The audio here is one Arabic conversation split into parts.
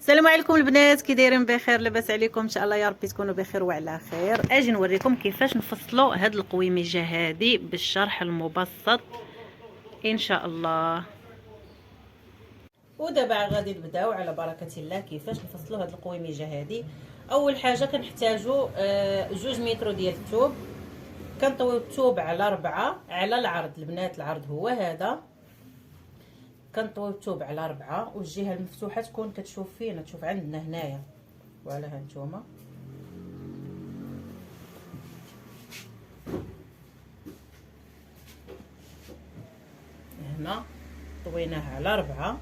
السلام عليكم البنات، كي دايرين؟ بخير؟ لاباس عليكم؟ ان شاء الله يا ربي تكونوا بخير وعلى خير. اجي نوريكم كيفاش نفصلوا هاد القويميجه هادي بالشرح المبسط ان شاء الله. ودابا غادي نبداو على بركه الله كيفاش نفصلوا هاد القويميجه هادي. اول حاجه كنحتاجوا 2 متر ديال الثوب. كنطويو الثوب على 4 على العرض البنات، العرض هو هذا. كنطويو الثوب على 4 والجهه المفتوحه تكون كتشوف فينا، تشوف عندنا هنايا وعلى هانتوما. هنا طويناه على 4.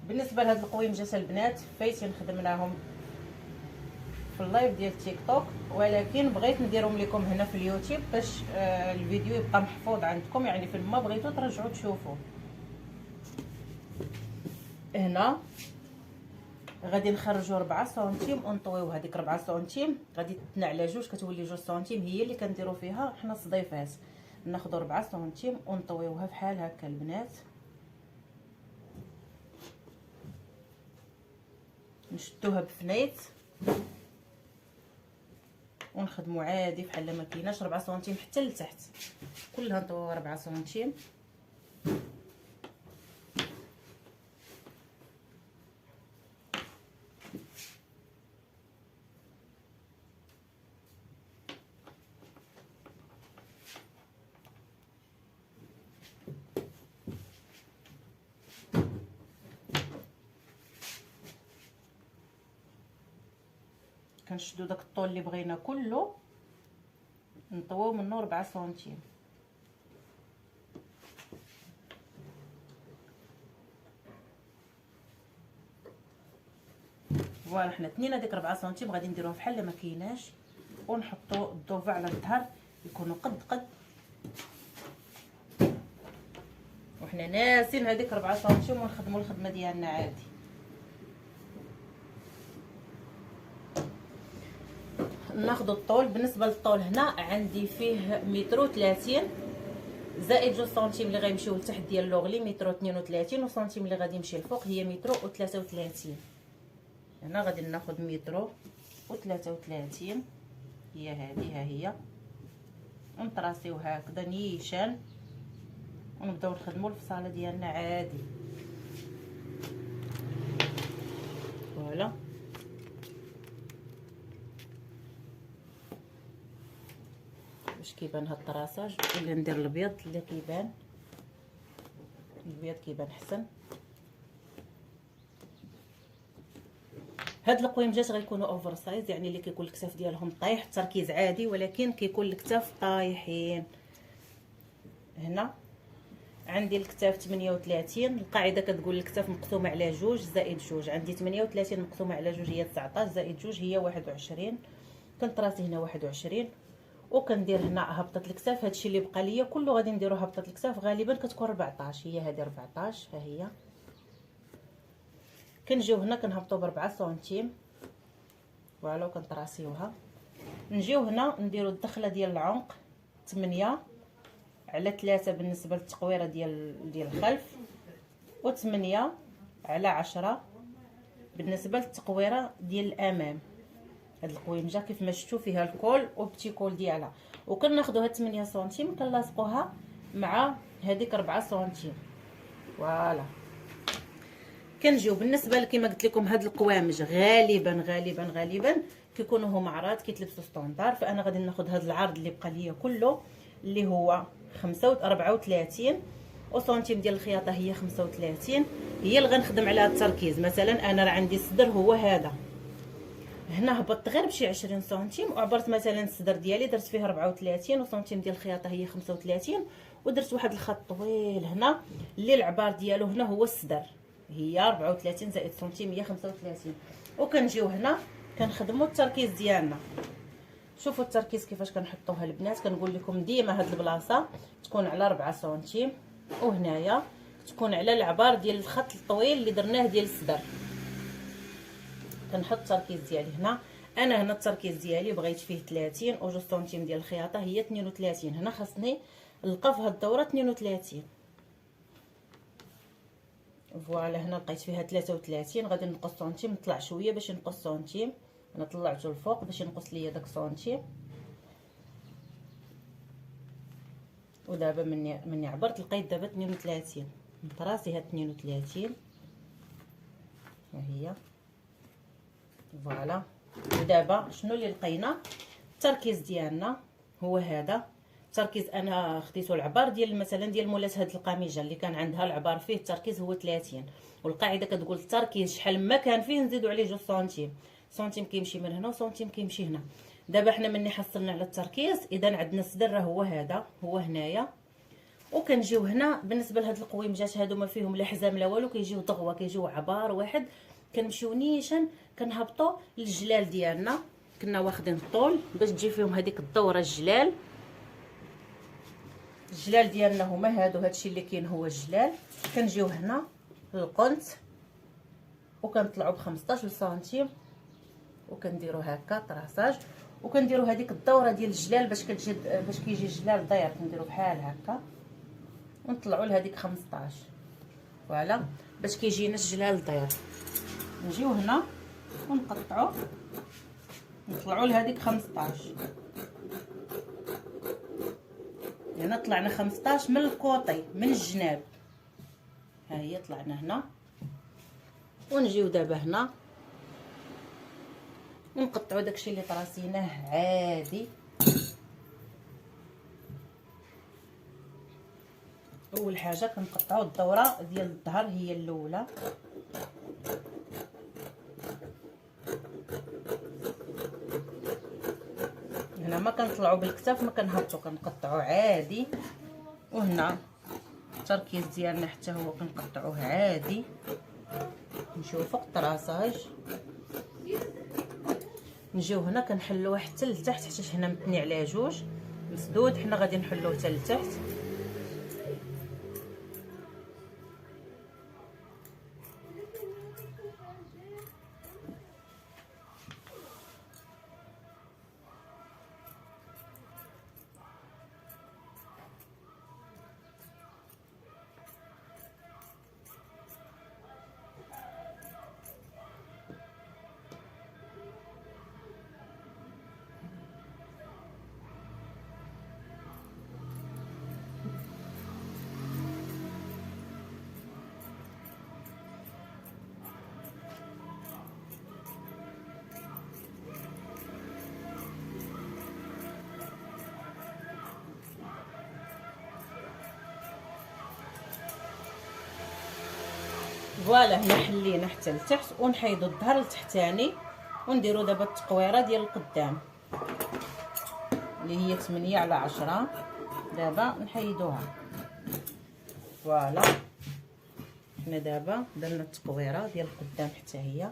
بالنسبه لهاد القويمجات البنات فايتين خدمناهم في اللايف ديال تيك توك، ولكن بغيت نديرهم لكم هنا في اليوتيوب باش الفيديو يبقى محفوظ عندكم، يعني فين ما بغيتو ترجعوا تشوفوه. هنا غادي نخرجوا 4 سنتيم ونطويو هذيك 4 سنتيم، غادي تتنى على 2 كتولي 2 سنتيم هي اللي كنديروا فيها حنا الصديفات. ناخذوا 4 سنتيم ونطويوها بحال هكا البنات، نشدوها بفنيت ونخدموا عادي بحال ما كايناش 4 سنتيم حتى لتحت، كلها نطويوها 4 سنتيم. كنشدو داك الطول اللي بغينا كله نطويو منه 4 سنتيم. فوالا حنا تنينا ديك 4 سنتيم غادي نديروها بحال ما كايناش، ونحطوا الضوفه على الظهر يكونوا قد وحنا ناسين هذيك 4 سنتيم ونخدموا الخدمه ديالنا عادي. ناخذ الطول. بالنسبه للطول هنا عندي فيه 130 زائد 2 سنتيم اللي غيمشيو لتحت ديال لوغلي 132 وسنتيم اللي غادي يمشي الفوق هي 133. هنا غادي ناخذ 133 هي هذه، ها هي، ونطراسيو هكذا نيشان ونبداو نخدموا الفصاله ديالنا عادي. فوالا باش كيبان هاد الطراساج، ولا ندير الابيض اللي كيبان، الابيض كيبان احسن. هاد القويمجات غيكونوا اوفر سايز، يعني اللي كيكون الكتاف ديالهم طايح، التركيز عادي ولكن كيكون الكتاف طايحين. هنا عندي الكتاف 38، القاعده كتقول الكتاف مقسومه على 2 زائد 2، عندي 38 مقسومه على 2 هي 19 زائد 2 هي 21. كنطراسي هنا 21 وكندير هنا هبطه الكتاف. هادشي اللي بقى ليا كله غادي نديرو هبطه الكتاف، غالبا كتكون 14، هي هذه 14 ها هي. كنجيو هنا كنهبطو ب 4 سنتيم فوالا وكنطراسيوها. نجيو هنا نديرو الدخله ديال العنق 8 على 3 بالنسبه للتقويره ديال الخلف، و8 على 10 بالنسبه للتقويره ديال الامام. هاد القويمجه كيف ما شفتوا فيها الكول وبتي كول ديالها، وكناخذوا هاد 8 سنتيم كنلاصقوها مع هذيك 4 سنتيم فوالا. كنجيو بالنسبه كما قلت لكم هاد القوامج غالبا كيكونوا هما عراض كيتلبسوا ستاندار، فانا غادي ناخذ هاد العرض اللي بقى ليا كله اللي هو 34 وسنتيم ديال الخياطه هي 35 هي اللي غنخدم عليها التركيز. مثلا انا راه عندي الصدر هو هذا، هنا هبطت غير بشي 20 سنتيم وعبرت مثلا الصدر ديالي درت فيه 34 وسنتيم ديال الخياطه هي 35 ودرت واحد الخط طويل هنا اللي العبار ديالو هنا هو الصدر هي 34 زائد سنتيم هي 35. وكنجيو هنا كنخدموا التركيز ديالنا. شوفوا التركيز كيفاش كنحطوها البنات. كنقول لكم ديما هاد البلاصه تكون على 4 سنتيم، وهنايا تكون على العبار ديال الخط الطويل اللي درناه ديال الصدر. كنحط التركيز ديالي هنا. انا هنا التركيز ديالي بغيت فيه 30 و 2 سنتيم ديال الخياطه هي 32. هنا خاصني نلقى في هاد الدوره 32. فوالا هنا لقيت فيها 33. غادي نقص سنتيم، نطلع شويه باش نقص سنتيم. انا طلعته الفوق باش ينقص ليا داك سنتيم. ودابا مني عبرت لقيت دابا 32 من راسي. هاد 32 ها هي. فوالا. ودابا شنو اللي لقينا؟ التركيز ديالنا هو هذا التركيز. انا خديته العبار ديال مثلا ديال مولات هاد القميجه اللي كان عندها العبار فيه التركيز هو 30، والقاعده كتقول التركيز شحال ما كان فيه نزيدو عليه 2 سنتيم. سنتيم كيمشي من هنا وسنتيم كيمشي هنا. دابا حنا مني حصلنا على التركيز اذا عندنا الصدر راه هو هذا هو هنايا. وكنجيو هنا بالنسبه لهاد القويمجات هادو ما فيهم لا حزام لا والو، كيجيو دغوه، كيجيو عبار واحد. كنمشيو نيشان كنهبطوا للجلال ديالنا. كنا واخدين الطول باش تجي فيهم هذيك الدوره الجلال. الجلال ديالنا هما هادو. هادشي اللي كاين هو الجلال. كنجيو هنا للقنت وكنطلعوا ب 15 سنتيم وكنديروا هكا طراساج، وكنديروا هذيك الدوره ديال الجلال باش كيجي الجلال داير. كنديروا بحال هكا ونطلعوا لهذيك 15. فوالا باش كيجينا الجلال داير. نجيو هنا ونقطعوا نطلعوا لهذيك 15. هنا طلعنا 15 من الكوطي من الجناب. ها هي طلعنا هنا. ونجيو دابا هنا ونقطعوا داكشي اللي طراسيناه عادي. اول حاجه كنقطعوا الدوره ديال الظهر هي الاولى. هنا ما كنطلعوا بالكتاف، ما كنهبطوا، كنقطعوا عادي. وهنا التركيز ديالنا حتى هو كنقطعوه عادي. نمشيو فوق الطراساج. نجيو هنا كنحلوه حتى لتحت حيت هنا متني على جوج مسدود. حنا غادي نحلوه حتى لتحت. فوالا هنا حلينا حتى لتحت ونحيدوا الظهر لتحتاني. ونديروا دابا التقويره ديال القدام اللي هي 8 على 10. دابا نحيدوها. فوالا حنا دابا درنا التقويره ديال القدام حتى هي.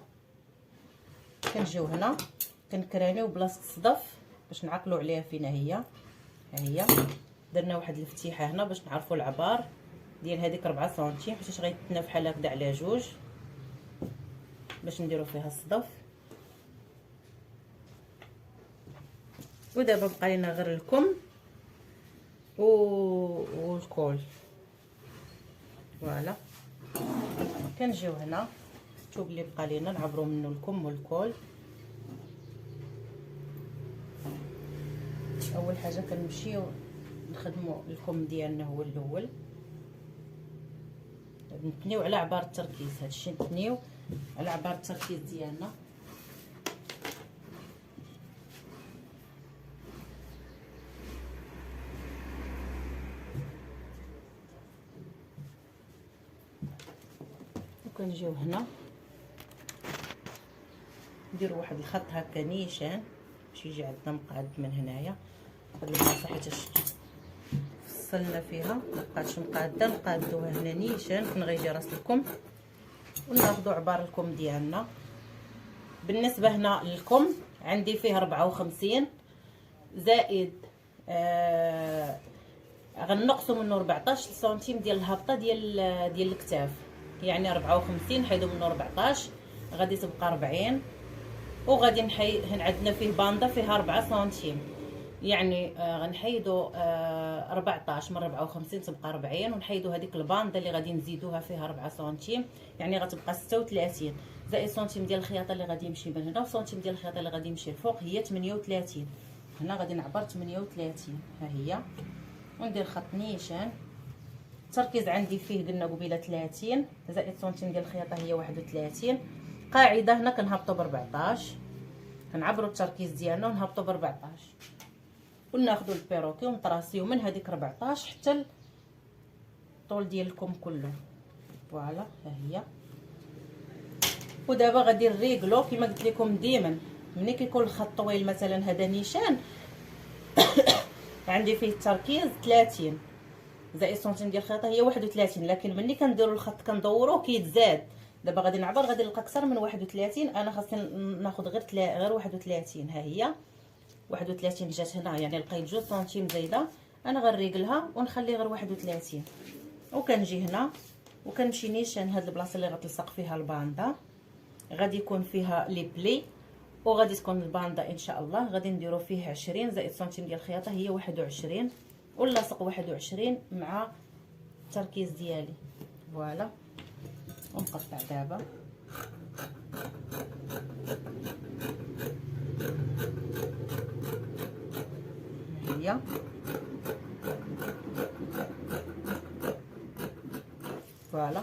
كنجيو هنا كنكرانيو بلاصه الصدف باش نعقلوا عليها فين هي. ها هي درنا واحد الفتيحه هنا باش نعرفوا العبار ديال هذيك 4 سنتيم حيت غيتنا بحال هكذا على جوج باش نديروا فيها الصدف. ودابا بقى لنا غير الكم والكول. فوالا كنجيو هنا الثوب اللي بقى لنا نعبروا منه الكم والكول. اول حاجه كنمشيو نخدموا الكم ديالنا هو الاول. نبنيو على عبار التركيز. هادشي نبنيو على عبار التركيز ديالنا. وكنجيو هنا نديروا واحد الخط هكا نيشان باش يجي عندنا مقاد من هنايا. هاد البلاصه حيت فصلنا فيها مبقاتش مقاده، نقادوها هنا نيشان فين غيجي راس الكم. وناخذوا عبار الكم ديالنا. بالنسبه هنا للكم عندي فيه 54 زائد غنقصوا منه 14 سنتيم ديال الهبطه ديال الكتاف، يعني 54 نحيدوا منه 14 غادي تبقى 40. وغادي عندنا فيه باندا فيها 4 سنتيم، يعني غنحيدوا 14 من 54 تبقى 40، ونحيدوا هذيك الباندا اللي غادي نزيدوها فيها 4 سنتيم، يعني غتبقى 36 زائد سنتيم ديال الخياطه اللي غادي يمشي من هنا، وسنتيم ديال الخياطه اللي غادي يمشي الفوق هي 38. هنا غادي نعبر 38 ها هي، وندير خط نيشان. التركيز عندي فيه قلنا قبيله 30 زائد سنتيم ديال الخياطه هي 31. قاعده هنا كنهبطوا ب 14، كنعبروا التركيز ديالنا ونهبطوا ب 14، وناخذوا البيروكي ونطراسيو من هذيك 14 حتى الطول ديال الكم كله. فوالا ها هي. ودابا غادي نريغلو كما قلت لكم ديما ملي كيكون الخط طويل، مثلا هذا نيشان عندي فيه التركيز 30 زائد سنتيم ديال الخياطه هي 31، لكن ملي كنديروا الخط كندوروه كيتزاد. دابا غادي نعبر غادي نلقى اكثر من 31، انا خاصني ناخذ غير 31. ها هي 31 جات هنا، يعني لقيت 2 سنتيم زايده، انا غنريقلها ونخلي غير 31. وكنجي هنا وكنمشي نيشان هاد البلاصه اللي غتلصق فيها الباندا، غادي يكون فيها لي بلي، وغادي تكون الباندا ان شاء الله غادي نديرو فيه 20 زائد سنتيم ديال الخياطه هي 21، واللاصق 21 مع التركيز ديالي. فوالا ونقطع دابا. هي فوالا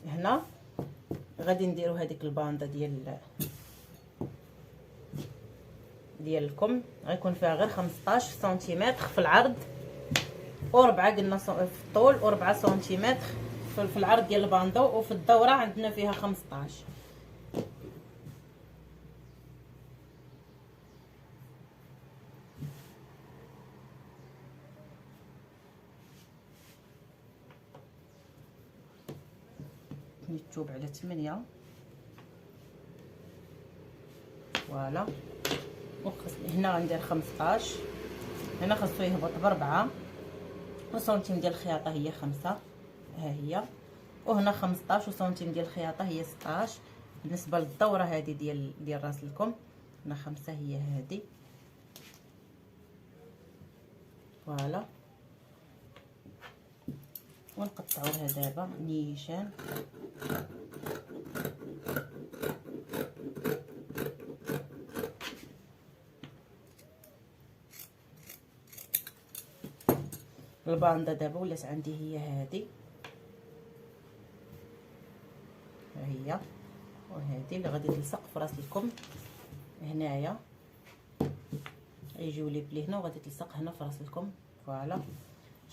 هنا غادي نديرو هذيك الباندا ديال الكم، غيكون فيها غير 15 سنتيمتر في العرض، و4 قلنا في الطول، و4 سنتيمتر في العرض ديال الباندا، وفي الدوره عندنا فيها 15. نتوب على 8. فوالا هنا غندير 15، هنا خاصو يهبط ب4 وسنتيم ديال الخياطه هي 5 ها هي، وهنا 15 وسنتيم ديال الخياطه هي 16. بالنسبه للدوره هذه ديال راس الكم هنا 5 هي هذه. فوالا ونقطعوها دابا نيشان. الباندا دابا ولات عندي هي هذه، ها هي، وهذه اللي غادي تلصق في راس الكم هنايا، يجيو لي بلي هنا وغادي تلصق هنا في راس الكم. فوالا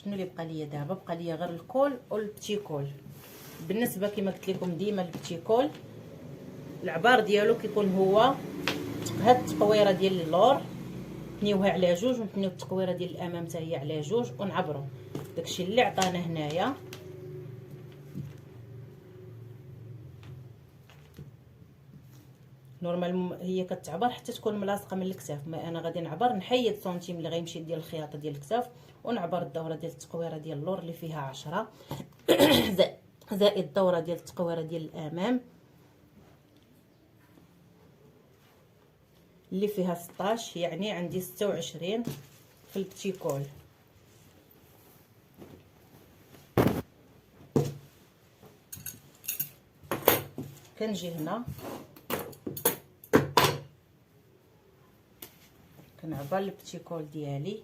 شنو اللي بقى ليا دابا؟ بقى ليا غير الكول والبتي كول. بالنسبه كما قلت لكم ديما البتي كول العبار ديالو كيكون هو هاد التقويره ديال اللور نيوها على جوج، ونتنيو التقويره ديال الامام حتى هي على جوج، ونعبروا داكشي اللي عطانا هنايا. نورمال هي كتعبر حتى تكون ملاصقه من الكتاف، ما انا غادي نعبر نحيد سنتيم اللي غيمشي ديال الخياطه ديال الكتاف، ونعبر الدوره ديال التقويره ديال اللور اللي فيها 10 زائد الدوره ديال التقويره ديال الامام اللي فيها 16، يعني عندي 26 في البتي كول. كنجي هنا كنعبر البتي كول ديالي،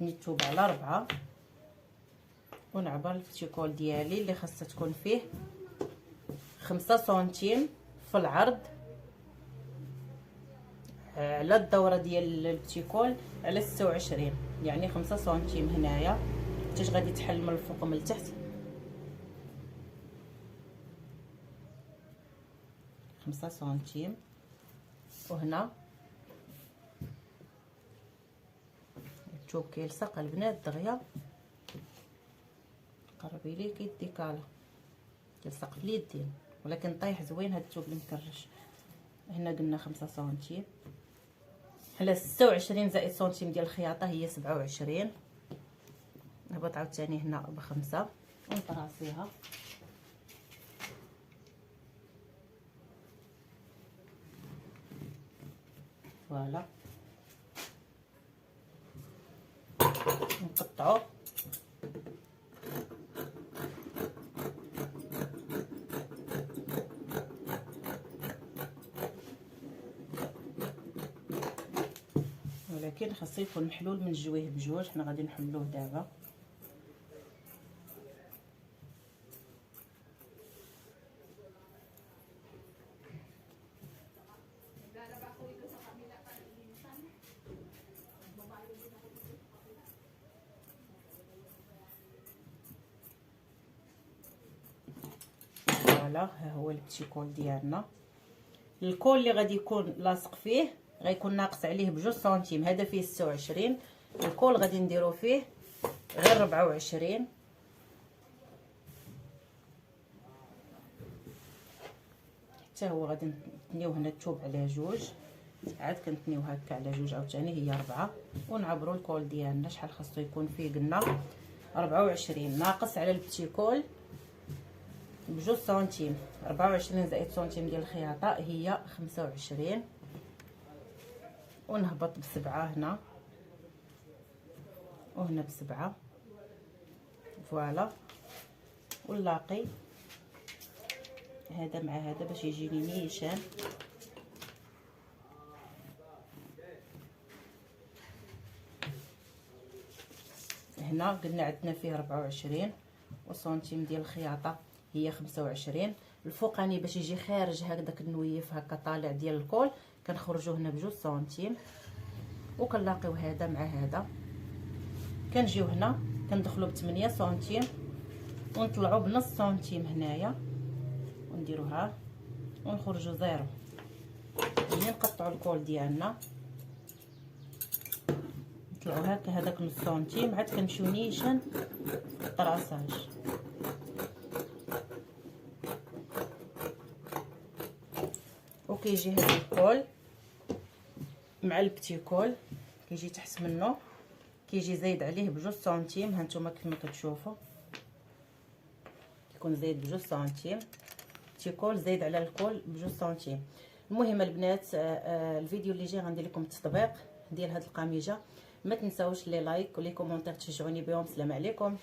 نتوب على 4 ونعبر البتي كول ديالي اللي خاصها تكون فيه 5 سنتيم في العرض على الدوره ديال البتي كول على 26، يعني 5 سنتيم هنايا حتى غادي تحل من الفوق ومن التحت. 5 سنتيم. وهنا الثوب كيلصق البنات دغيا، قربي لي كيديكالا كيلصق في اليدين. ولكن طايح زوين هاد الثوب المكرش. هنا قلنا 5 سنتيم على 26 زائد سنتيم ديال الخياطه هي 27. نهبط عاوتاني هنا ب5 ونطراسيها. فوالا نقطعو ولكن خاصو يكون محلول من الجويه بجوج. حنا غادي نحلوه دابا. فوالا ها هو البتي كول ديالنا. الكول اللي غادي يكون لاصق فيه غيكون ناقص عليه ب2 سنتيم. هذا فيه 26. الكول غادي نديرو فيه غير 24. حتى هو غادي نتنيو هنا الثوب على جوج. عاد كنتنيو هكا على جوج عاوتاني هي 4 ونعبروا الكول ديالنا. شحال خاصو يكون فيه؟ قلنا 24 ناقص على البتي كول ب2 سنتيم. 24 زائد سنتيم ديال الخياطه هي 25. ونهبط ب7 هنا وهنا ب7. فوالا ونلاقي هذا مع هذا باش يجيني نيشان. هنا قلنا عندنا فيه 24 وسنتيم ديال الخياطه هي 25. الفوقاني باش يجي خارج هكذاك النويف هكا طالع ديال الكول كنخرجوه هنا ب2 سنتيم. وكنلاقيو هذا مع هذا كنجيو هنا كندخلو ب8 سنتيم ونطلعو بنص سنتيم هنايا ونديروها ونخرجو 0. ملي نقطعو الكول ديالنا نطلعو هكا هذاك نص سنتيم. عاد كنمشيو نيشان في الطراساج. وكيجي هذا الكول مع البتي كول كيجي تحت منه كيجي زايد عليه ب2 سنتيم. هانتوما كيف ما كتشوفوا كيكون زايد ب2 سنتيم. بتي كول زايد على الكول ب2 سنتيم. المهم البنات الفيديو اللي جاي غندير لكم التطبيق ديال هاد القميجه. ما تنساوش لي لايك ولي كومونتير تشجعوني بهم. السلام عليكم.